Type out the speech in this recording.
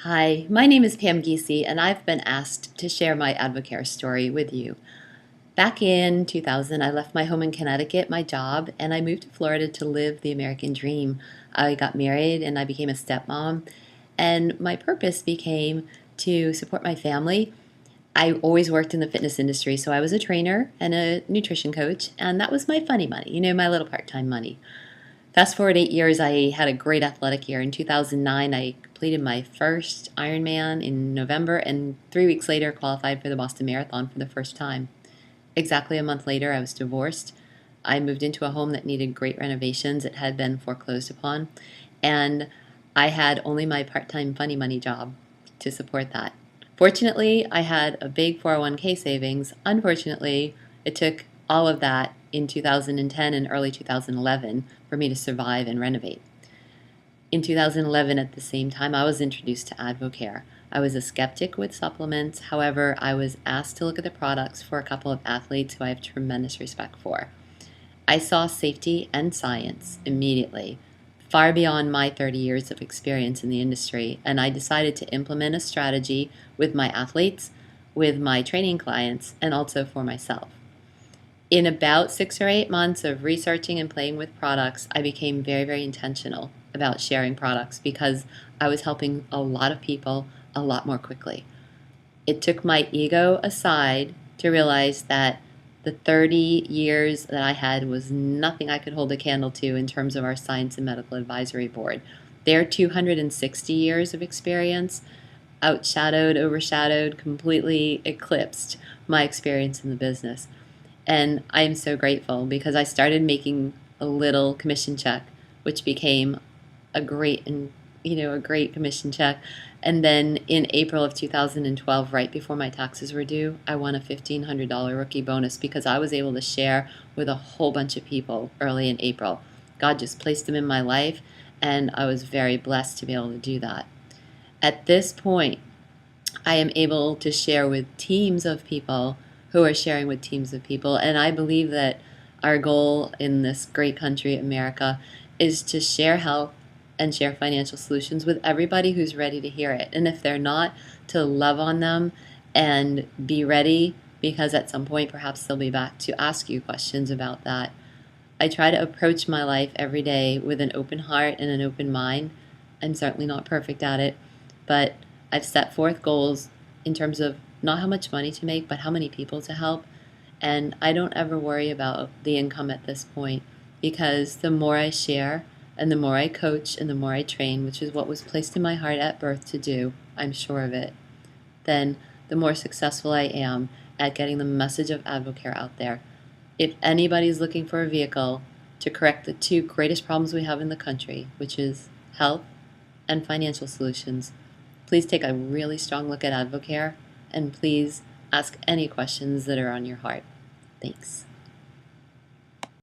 Hi, my name is Pam Giese, and I've been asked to share my Advocare story with you. Back in 2000, I left my home in Connecticut, my job, and I moved to Florida to live the American dream. I got married and I became a stepmom, and my purpose became to support my family. I always worked in the fitness industry, so I was a trainer and a nutrition coach, and that was my funny money, my little part time money. Fast forward 8 years, I had a great athletic year. In 2009, I completed my first Ironman in November, and 3 weeks later, qualified for the Boston Marathon for the first time. Exactly a month later, I was divorced. I moved into a home that needed great renovations. It had been foreclosed upon, and I had only my part time funny money job to support that. Fortunately, I had a big 401k savings. Unfortunately, it took all of that in 2010 and early 2011 for me to survive and renovate. In 2011, at the same time, I was introduced to Advocare. I was a skeptic with supplements. However, I was asked to look at the products for a couple of athletes who I have tremendous respect for. I saw safety and science immediately, far beyond my 30 years of experience in the industry, and I decided to implement a strategy with my athletes, with my training clients, and also for myself. In about 6 or 8 months of researching and playing with products, I became very, very intentional about sharing products because I was helping a lot of people a lot more quickly. It took my ego aside to realize that the 30 years that I had was nothing I could hold a candle to in terms of our Science and Medical Advisory Board. Their 260 years of experience outshadowed, overshadowed, completely eclipsed my experience in the business. And I am so grateful because I started making a little commission check, which became a great and a great commission check. And then in April of 2012, right before my taxes were due, I won a $1,500 rookie bonus because I was able to share with a whole bunch of people early in April. God just placed them in my life, and I was very blessed to be able to do that. At this point, I am able to share with teams of people who are sharing with teams of people. And I believe that our goal in this great country, America, is to share health and share financial solutions with everybody who's ready to hear it. And if they're not, to love on them and be ready, because at some point perhaps they'll be back to ask you questions about that. I try to approach my life every day with an open heart and an open mind. I'm certainly not perfect at it, but I've set forth goals in terms of not how much money to make, but how many people to help. And I don't ever worry about the income at this point because the more I share and the more I coach and the more I train, which is what was placed in my heart at birth to do, I'm sure of it, then the more successful I am at getting the message of Advocare out there. If anybody's looking for a vehicle to correct the two greatest problems we have in the country, which is health and financial solutions, please take a really strong look at Advocare and please ask any questions that are on your heart. Thanks.